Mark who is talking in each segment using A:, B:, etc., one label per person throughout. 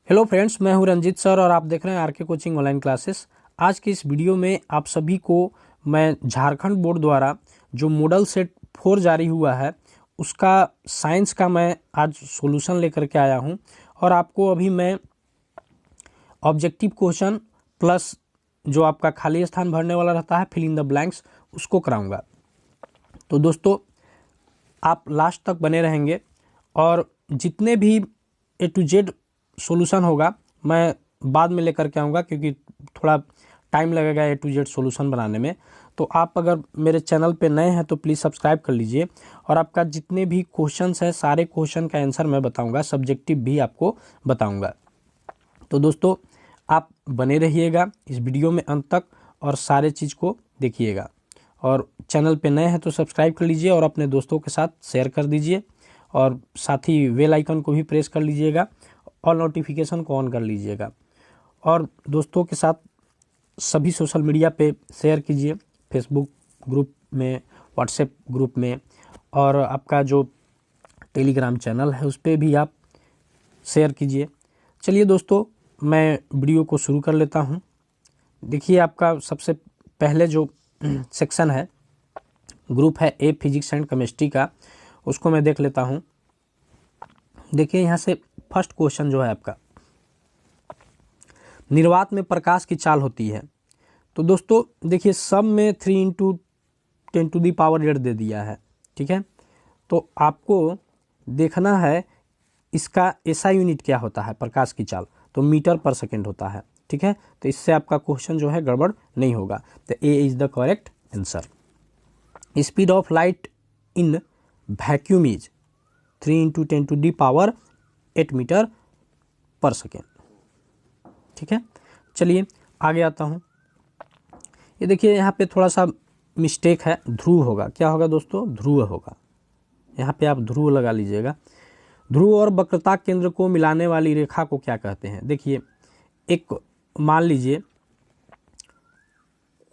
A: Hello friends, मैं हूं Ranjit sir और आप देख रहे हैं आरके कोचिंग ऑनलाइन क्लासेस। आज की इस वीडियो में आप सभी को मैं झारखंड बोर्ड द्वारा जो मॉडल सेट 4 जारी हुआ है उसका साइंस का मैं आज सॉल्यूशन लेकर के आया हूं और आपको अभी मैं ऑब्जेक्टिव क्वेश्चन प्लस जो आपका खाली स्थान भरने वाला रहता है फिल इन द ब्लैंक्स उसको कराऊंगा। तो दोस्तों आप लास्ट तक बने रहेंगे और जितने भी ए टू जेड सॉल्यूशन होगा मैं बाद में लेकर के आऊँगा, क्योंकि थोड़ा टाइम लगेगा ए टू जेड सॉल्यूशन बनाने में। तो आप अगर मेरे चैनल पे नए हैं तो प्लीज़ सब्सक्राइब कर लीजिए और आपका जितने भी क्वेश्चंस हैं सारे क्वेश्चन का आंसर मैं बताऊंगा, सब्जेक्टिव भी आपको बताऊंगा। तो दोस्तों आप बने रहिएगा इस वीडियो में अंत तक और सारे चीज़ को देखिएगा। और चैनल पे नए हैं तो सब्सक्राइब कर लीजिए और अपने दोस्तों के साथ शेयर कर दीजिए और साथ ही बेल आइकन को भी प्रेस कर लीजिएगा और नोटिफिकेशन को ऑन कर लीजिएगा। और दोस्तों के साथ सभी सोशल मीडिया पे शेयर कीजिए, फेसबुक ग्रुप में, व्हाट्सएप ग्रुप में, और आपका जो टेलीग्राम चैनल है उस पर भी आप शेयर कीजिए। चलिए दोस्तों मैं वीडियो को शुरू कर लेता हूं। देखिए आपका सबसे पहले जो सेक्शन है ग्रुप है ए फिजिक्स एंड केमिस्ट्री का, उसको मैं देख लेता हूं। देखिए यहाँ से फर्स्ट क्वेश्चन जो है आपका, निर्वात में प्रकाश की चाल होती है। तो दोस्तों देखिए सब में 3 × 10⁸ दे दिया है, ठीक है। तो आपको देखना है इसका ऐसा यूनिट क्या होता है प्रकाश की चाल, तो मीटर पर सेकेंड होता है, ठीक है। तो इससे आपका क्वेश्चन जो है गड़बड़ नहीं होगा। तो A is the correct answer. Speed of light in vacuum is 3 × 10⁸ metre per second, ठीक है। चलिए आगे आता हूँ। ये देखिए यहाँ पे थोड़ा सा मिस्टेक है, ध्रुव होगा। क्या होगा दोस्तों? ध्रुव होगा। यहाँ पे आप ध्रुव लगा लीजिएगा। ध्रुव और वक्रता केंद्र को मिलाने वाली रेखा को क्या कहते हैं? देखिए एक मान लीजिए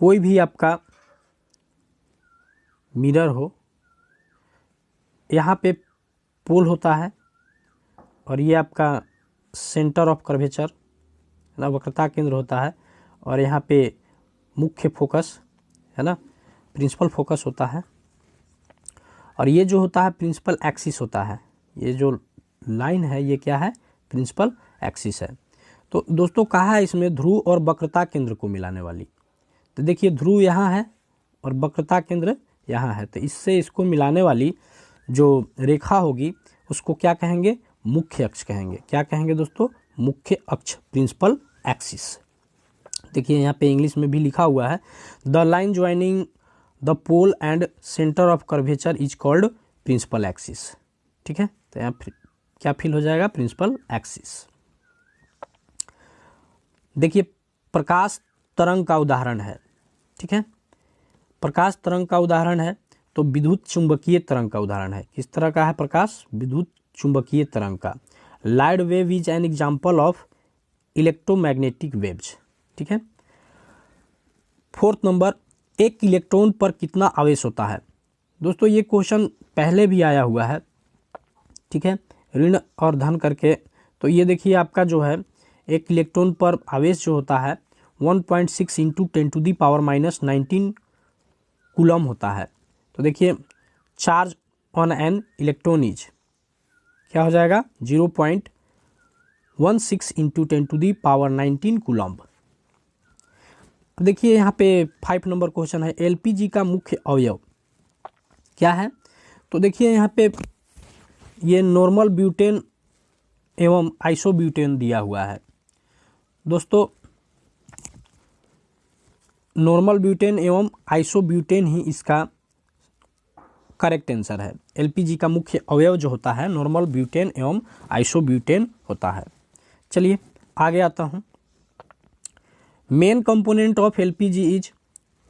A: कोई भी आपका मिरर हो, यहाँ पे पोल होता है और ये आपका सेंटर ऑफ कर्वेचर ना, वक्रता केंद्र होता है, और यहाँ पे मुख्य फोकस है ना, प्रिंसिपल फोकस होता है, और ये जो होता है प्रिंसिपल एक्सिस होता है। ये जो लाइन है ये क्या है? प्रिंसिपल एक्सिस है। तो दोस्तों कहा है इसमें ध्रुव और वक्रता केंद्र को मिलाने वाली। तो देखिए ध्रुव यहाँ है और वक्रता केंद्र यहाँ है, तो इससे इसको मिलाने वाली जो रेखा होगी उसको क्या कहेंगे? मुख्य अक्ष कहेंगे। क्या कहेंगे दोस्तों? मुख्य अक्ष, प्रिंसिपल एक्सिस। देखिए यहाँ पे इंग्लिश में भी लिखा हुआ है, the line joining the pole and centre of curvature is called principal axis, ठीक है। तो यहाँ क्या फिल हो जाएगा? Principal axis. देखिए प्रकाश तरंग का उदाहरण है, ठीक है। प्रकाश तरंग का उदाहरण है तो विद्युत चुंबकीय तरंग का उदाहरण है। किस तरह का है प्रकाश? विद्युत चुंबकीय तरंग का। Light wave is an example of electromagnetic waves, ठीक है। फोर्थ नंबर, एक इलेक्ट्रॉन पर कितना आवेश होता है? दोस्तों ये क्वेश्चन पहले भी आया हुआ है, ठीक है, ऋण और धन करके। तो ये देखिए आपका जो है एक इलेक्ट्रॉन पर आवेश जो होता है 1.6 × 10⁻⁻19 कूलम होता है। तो देखिए charge on an electron is क्या हो जाएगा? 0.16 × 10⁻19 कूलम। देखिए यहाँ पे 5 नंबर क्वेश्चन है, एलपीजी का मुख्य अवयव क्या है? तो देखिए यहाँ पे ये नॉर्मल ब्यूटेन एवं आइसोब्यूटेन दिया हुआ है। दोस्तों नॉर्मल ब्यूटेन एवं आइसोब्यूटेन ही इसका करेक्ट आंसर है। एलपीजी का मुख्य अवयव जो होता है नॉर्मल ब्यूटेन एवं आइसोब्यूटेन होता है। चलिए आगे आता हूँ। Main component of LPG is,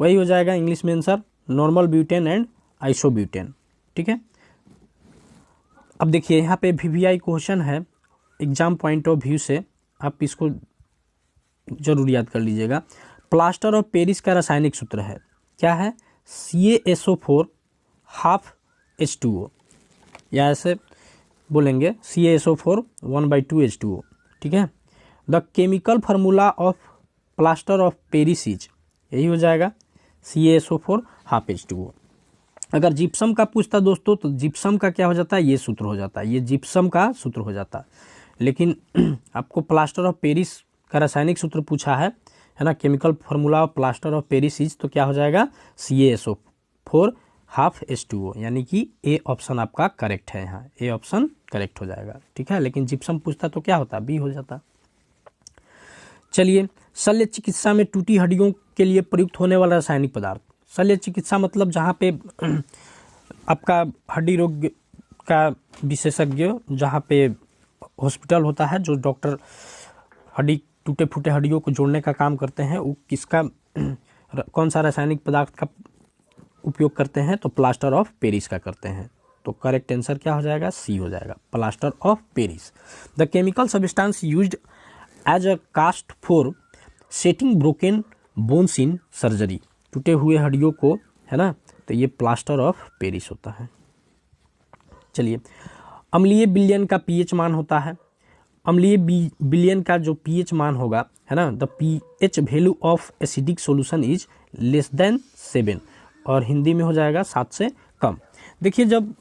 A: वही हो जाएगा इंग्लिश में answer, normal butane and isobutane, ठीक है। अब देखिए यहाँ पे वीवीआई क्वेश्चन है, एग्जाम पॉइंट ऑफ व्यू से आप इसको जरूर याद कर लीजिएगा। प्लास्टर ऑफ पेरिस का रासायनिक सूत्र है, क्या है? CaSO4 हाफ H2O, या ऐसे बोलेंगे CaSO4 1/2 H2O, ठीक है। The chemical formula of plaster of Paris is, यही हो जाएगा CaSO4 हाफ H2O। अगर जिप्सम का पूछता दोस्तों तो जिप्सम का क्या हो जाता है, ये सूत्र हो जाता है, ये जिप्सम का सूत्र हो जाता है। लेकिन आपको प्लास्टर ऑफ पेरिस का रासायनिक सूत्र पूछा है ना, chemical formula of plaster of Paris is, तो क्या हो जाएगा CaSO4 हाफ H2O, यानी कि ए ऑप्शन आपका करेक्ट है, यहाँ ए ऑप्शन करेक्ट हो जाएगा। ठीक है, लेकिन जिप्सम पूछता तो क्या होता, बी हो जाता। चलिए, शल्य चिकित्सा में टूटी हड्डियों के लिए प्रयुक्त होने वाला रासायनिक पदार्थ। शल्य चिकित्सा मतलब जहाँ पे आपका हड्डी रोग का विशेषज्ञ, जहाँ पे हॉस्पिटल होता है, जो डॉक्टर हड्डी टूटे फूटे हड्डियों को जोड़ने का काम करते हैं, वो किसका कौन सा रासायनिक पदार्थ का उपयोग करते हैं, तो प्लास्टर ऑफ पेरिस का करते हैं। तो करेक्ट आंसर क्या हो जाएगा, सी हो जाएगा, plaster of Paris. The chemical substance used as a cast for setting broken bones in surgery, टूटे हुए हड्डियों को, है ना, तो ये प्लास्टर ऑफ पेरिस होता है। चलिए, अम्लीय विलयन का पीएच मान होता है, अम्लीय विलयन का जो पीएच मान होगा, है ना, the pH value of acidic solution is less than 7, और हिंदी में हो जाएगा 7 से कम। देखिए, जब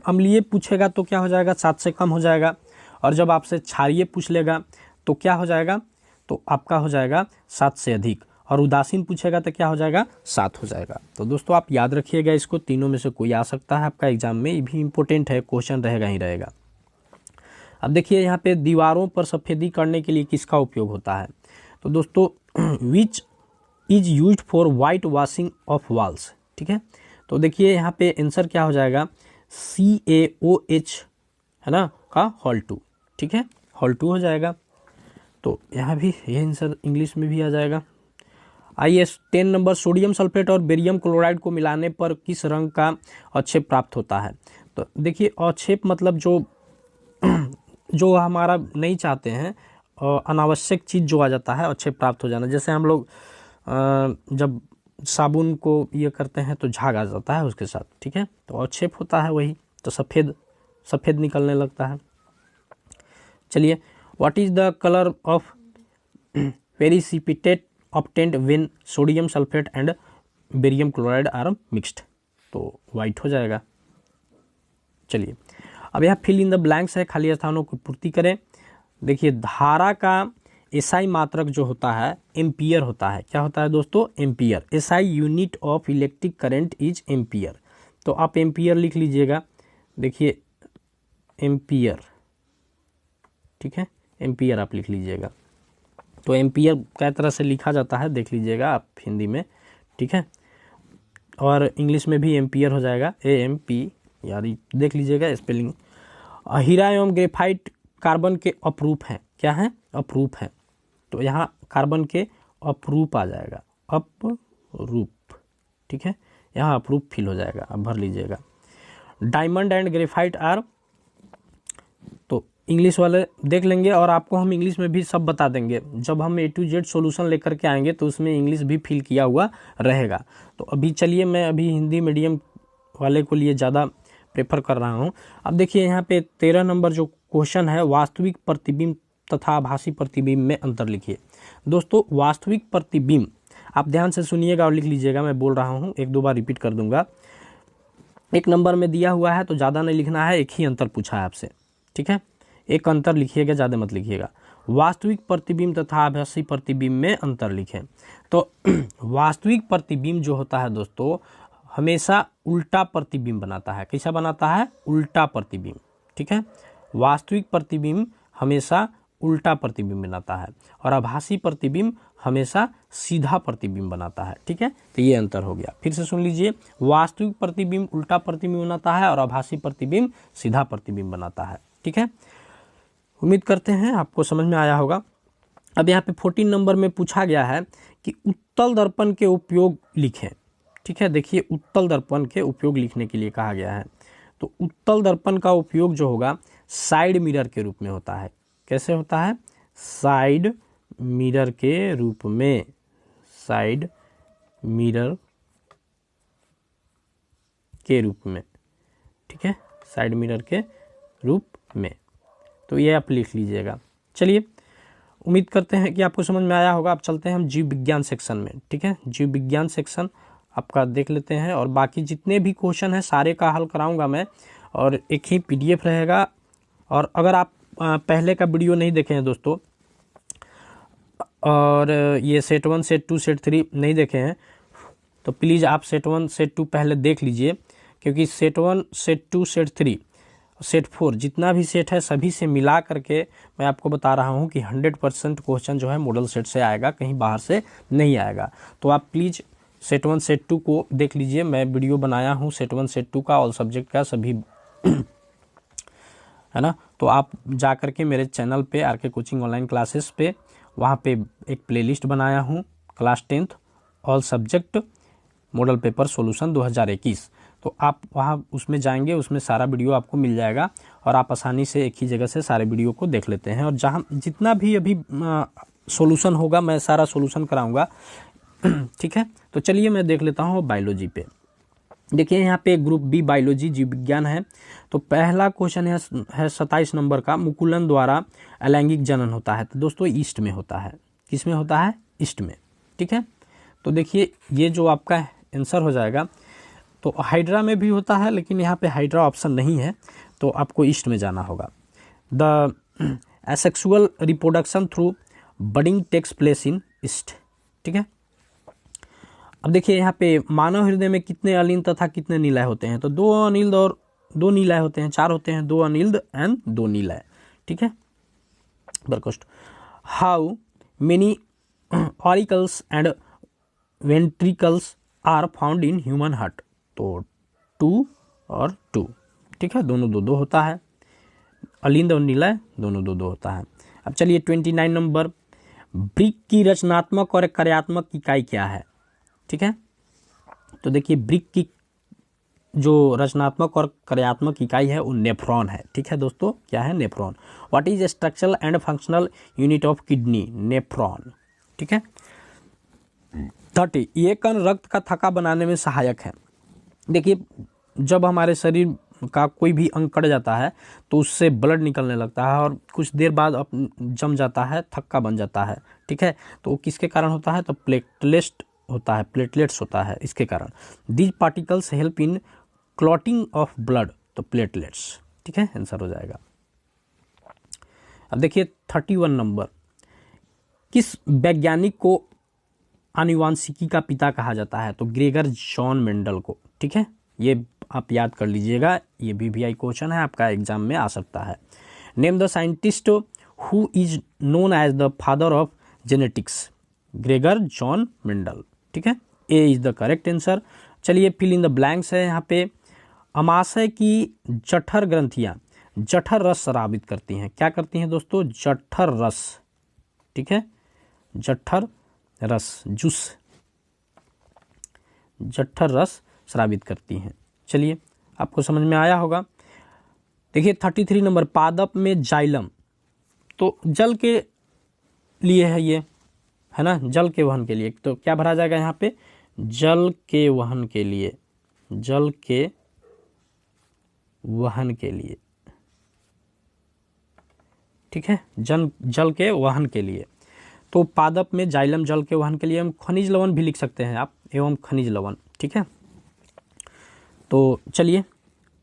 A: अम्लीय पूछेगा तो क्या हो जाएगा, 7 से कम हो जाएगा, और जब आपसे क्षारीय पूछ लेगा तो क्या हो जाएगा, तो आपका हो जाएगा 7 से अधिक, और उदासीन पूछेगा तो क्या हो जाएगा, 7 हो जाएगा। तो दोस्तों आप याद रखिएगा इसको, तीनों में से कोई आ सकता है आपका एग्जाम में, ये भी इंपॉर्टेंट है, क्वेश्चन रहेगा ही रहेगा। अब देखिए यहाँ पे दीवारों पर सफेदी करने के लिए किसका उपयोग होता है, तो दोस्तों which is used for white washing of walls. ठीक है, तो देखिए यहाँ पे आंसर क्या हो जाएगा, CaOH, है ना, का होल 2। ठीक है, होल 2 हो जाएगा। तो यहाँ भी ये आंसर इंग्लिश में भी आ जाएगा। आइए 10 नंबर, सोडियम सल्फेट और बेरियम क्लोराइड को मिलाने पर किस रंग का अवक्षेप प्राप्त होता है। तो देखिए, अवक्षेप मतलब जो हमारा नहीं चाहते हैं, अनावश्यक चीज़ जो आ जाता है, अवक्षेप प्राप्त हो जाना। जैसे हम लोग जब साबुन को ये करते हैं तो झाग आ जाता है उसके साथ। ठीक है, तो अवक्षेप होता है वही, तो सफ़ेद निकलने लगता है। चलिए, what is the colour of precipitate obtained when sodium sulphate and barium chloride are mixed, तो वाइट हो जाएगा। चलिए, अब यहाँ फिल इन द ब्लैंक्स है, खाली स्थानों की पूर्ति करें। देखिए, धारा का एसआई मात्रक जो होता है एम्पियर होता है। क्या होता है दोस्तों, ampere. SI unit of electric current is ampere, तो आप एम्पियर लिख लीजिएगा। देखिए, एम्पियर, ठीक है, एम्पियर आप लिख लीजिएगा। तो एम्पियर कै तरह से लिखा जाता है देख लीजिएगा आप हिंदी में। ठीक है, और इंग्लिश में भी एम्पियर हो जाएगा, AMP, यार देख लीजिएगा स्पेलिंग। हीरा एवं ग्रेफाइट कार्बन के अपरूप हैं। क्या है, अपरूप हैं, तो यहाँ कार्बन के अपरूप आ जाएगा, अपरूप। ठीक है, यहाँ अपरूप फिल हो जाएगा, अब भर लीजिएगा। डायमंड एंड ग्रेफाइट आर, तो इंग्लिश वाले देख लेंगे, और आपको हम इंग्लिश में भी सब बता देंगे। जब हम A to Z सॉल्यूशन लेकर के आएंगे तो उसमें इंग्लिश भी फिल किया हुआ रहेगा। तो अभी चलिए, मैं अभी हिंदी मीडियम वाले को लिए ज़्यादा प्रेफर कर रहा हूँ। अब देखिए यहाँ पे 13 नंबर जो क्वेश्चन है, वास्तविक प्रतिबिंब तथा आभासी प्रतिबिंब में अंतर लिखिए। दोस्तों, वास्तविक प्रतिबिंब, आप ध्यान से सुनिएगा और लिख लीजिएगा, मैं बोल रहा हूँ, 1-2 बार रिपीट कर दूंगा। एक नंबर में दिया हुआ है तो ज़्यादा नहीं लिखना है, एक ही अंतर पूछा है आपसे। ठीक है, एक अंतर लिखिएगा, ज़्यादा मत लिखिएगा। वास्तविक प्रतिबिंब तथा आभासी प्रतिबिंब में अंतर लिखें। तो वास्तविक प्रतिबिंब जो होता है दोस्तों, हमेशा उल्टा प्रतिबिंब बनाता है। कैसा बनाता है, उल्टा प्रतिबिंब। ठीक है, वास्तविक प्रतिबिंब हमेशा उल्टा प्रतिबिंब बनाता है, और आभासी प्रतिबिंब हमेशा सीधा प्रतिबिंब बनाता है। ठीक है, तो ये अंतर हो गया। फिर से सुन लीजिए, वास्तविक प्रतिबिंब उल्टा प्रतिबिंब बनाता है और आभासी प्रतिबिंब सीधा प्रतिबिंब बनाता है। ठीक है, उम्मीद करते हैं आपको समझ में आया होगा। अब यहाँ पे 14 नंबर में पूछा गया है कि उत्तल दर्पण के उपयोग लिखें। ठीक है, देखिए, उत्तल दर्पण के उपयोग लिखने के लिए कहा गया है। तो उत्तल दर्पण का उपयोग जो होगा साइड मिरर के रूप में होता है। कैसे होता है, साइड मिरर के रूप में, साइड मिरर के रूप में। ठीक है, साइड मिरर के रूप में, तो ये आप लिख लीजिएगा। चलिए, उम्मीद करते हैं कि आपको समझ में आया होगा। अब चलते हैं हम जीव विज्ञान सेक्शन में, ठीक है। जीव विज्ञान सेक्शन आपका देख लेते हैं और बाकी जितने भी क्वेश्चन हैं सारे का हल कराऊंगा मैं, और एक ही PDF रहेगा। और अगर आप पहले का वीडियो नहीं देखे हैं दोस्तों, और ये सेट 1 सेट 2 सेट 3 नहीं देखे हैं, तो प्लीज़ आप सेट 1 सेट 2 पहले देख लीजिए, क्योंकि सेट 1 सेट 2 सेट 3 सेट 4 जितना भी सेट है सभी से मिला करके मैं आपको बता रहा हूँ कि 100% क्वेश्चन जो है मॉडल सेट से आएगा, कहीं बाहर से नहीं आएगा। तो आप प्लीज़ सेट 1 सेट 2 को देख लीजिए। मैं वीडियो बनाया हूँ सेट 1 सेट 2 का, ऑल सब्जेक्ट का सभी है ना। तो आप जा करके मेरे चैनल पे आरके कोचिंग ऑनलाइन क्लासेस पे, वहाँ पे एक प्लेलिस्ट बनाया हूँ, class 10th all subject model paper solution 2021। तो आप वहाँ उसमें जाएंगे, उसमें सारा वीडियो आपको मिल जाएगा और आप आसानी से एक ही जगह से सारे वीडियो को देख लेते हैं। और जहाँ जितना भी अभी सॉल्यूशन होगा मैं सारा सॉल्यूशन कराऊंगा, ठीक है। तो चलिए मैं देख लेता हूँ बायोलॉजी पे। देखिए यहाँ पे ग्रुप बी बायोलॉजी जीव विज्ञान है। तो पहला क्वेश्चन है 27 नंबर का, मुकुलन द्वारा अलैंगिक जनन होता है। तो दोस्तों ईस्ट में होता है। किस में होता है? ईस्ट में, ठीक है। तो देखिए ये जो आपका आंसर हो जाएगा, तो हाइड्रा में भी होता है, लेकिन यहाँ पे हाइड्रा ऑप्शन नहीं है, तो आपको ईस्ट में जाना होगा। The asexual reproduction through budding takes place in yeast, ठीक है। अब देखिए यहाँ पे मानव हृदय में कितने अनिल तथा कितने नीलय होते हैं? तो 2 अनिल और 2 नीलय होते हैं, 4 होते हैं, 2 अनिल एंड 2 नीलय, ठीक है। बरकोस्ट how many auricles and ventricles are found in human heart? तो 2 और 2, ठीक है, दोनों 2-2 होता है। अलिंद और नीलय दोनों 2-2 होता है। अब चलिए 29 नंबर, ब्रिक की रचनात्मक और कार्यात्मक इकाई क्या है? ठीक है। तो देखिए ब्रिक की जो रचनात्मक और कार्यात्मक इकाई है वो नेफ्रॉन है, ठीक है दोस्तों। क्या है? Nephron. What is structural and functional unit of kidney? Nephron, ठीक है। 30, ये कण रक्त का थक्का बनाने में सहायक है। देखिए जब हमारे शरीर का कोई भी अंग कट जाता है तो उससे ब्लड निकलने लगता है और कुछ देर बाद जम जाता है, थक्का बन जाता है, ठीक है। तो वो किसके कारण होता है? तो प्लेटलेट्स होता है, इसके कारण। These particles help in clotting of blood, तो प्लेटलेट्स, ठीक है, आंसर हो जाएगा। अब देखिए 31 नंबर, किस वैज्ञानिक को आनुवांशिकी का पिता कहा जाता है? तो ग्रेगर जॉन मेंडल को, ठीक है। ये आप याद कर लीजिएगा, ये VVI क्वेश्चन है, आपका एग्जाम में आ सकता है। Name the scientist who is known as the father of genetics? Gregor John Mendel, ठीक है। A is the correct answer. चलिए फिल इन द ब्लैंक्स है यहाँ पे। अमाशय की जठर ग्रंथियाँ जठर रस स्रावित करती हैं। क्या करती हैं दोस्तों? जठर रस, ठीक है, जठर रस, जूस, जठर रस स्रावित करती हैं। चलिए आपको समझ में आया होगा। देखिए 33 नंबर, पादप में जाइलम, तो जल के लिए है ये, है ना, जल के वहन के लिए। तो क्या भरा जाएगा यहाँ पे? जल के वहन के लिए, जल के वहन के लिए, ठीक है, जल के वहन के लिए। तो पादप में जाइलम जल के वहन के लिए। हम खनिज लवण भी लिख सकते हैं आप, एवं खनिज लवण, ठीक है। तो चलिए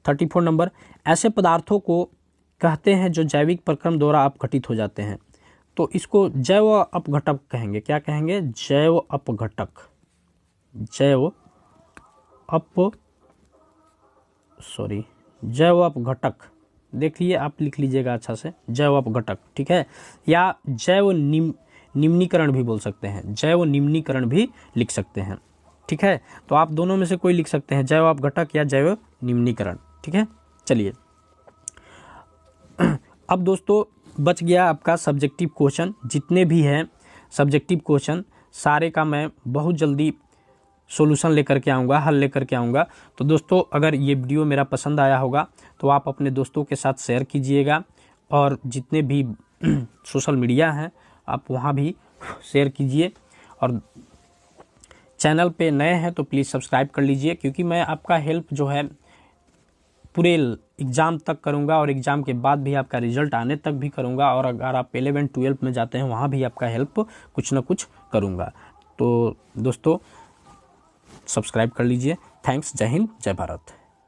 A: 34 नंबर, ऐसे पदार्थों को कहते हैं जो जैविक प्रक्रम द्वारा अपघटित हो जाते हैं। तो इसको जैव अपघटक कहेंगे। क्या कहेंगे? जैव अपघटक, जैव अपघटक। देख लिए, आप लिख लीजिएगा अच्छा से, जैव अपघटक, ठीक है। या जैव निम्नीकरण भी बोल सकते हैं, जैव निम्नीकरण भी लिख सकते हैं, ठीक है। तो आप दोनों में से कोई लिख सकते हैं, जैव अपघटक या जैव निम्नीकरण, ठीक है। चलिए अब दोस्तों बच गया आपका सब्जेक्टिव क्वेश्चन। जितने भी हैं सब्जेक्टिव क्वेश्चन सारे का मैं बहुत जल्दी सॉल्यूशन लेकर के आऊँगा, हल लेकर के आऊँगा। तो दोस्तों अगर ये वीडियो मेरा पसंद आया होगा तो आप अपने दोस्तों के साथ शेयर कीजिएगा, और जितने भी सोशल मीडिया हैं आप वहाँ भी शेयर कीजिए। और चैनल पे नए हैं तो प्लीज़ सब्सक्राइब कर लीजिए, क्योंकि मैं आपका हेल्प जो है पूरे एग्ज़ाम तक करूँगा और एग्ज़ाम के बाद भी आपका रिजल्ट आने तक भी करूँगा, और अगर आप 11-12 में जाते हैं वहाँ भी आपका हेल्प कुछ ना कुछ करूँगा। तो दोस्तों सब्सक्राइब कर लीजिए। थैंक्स। जय हिंद, जय भारत।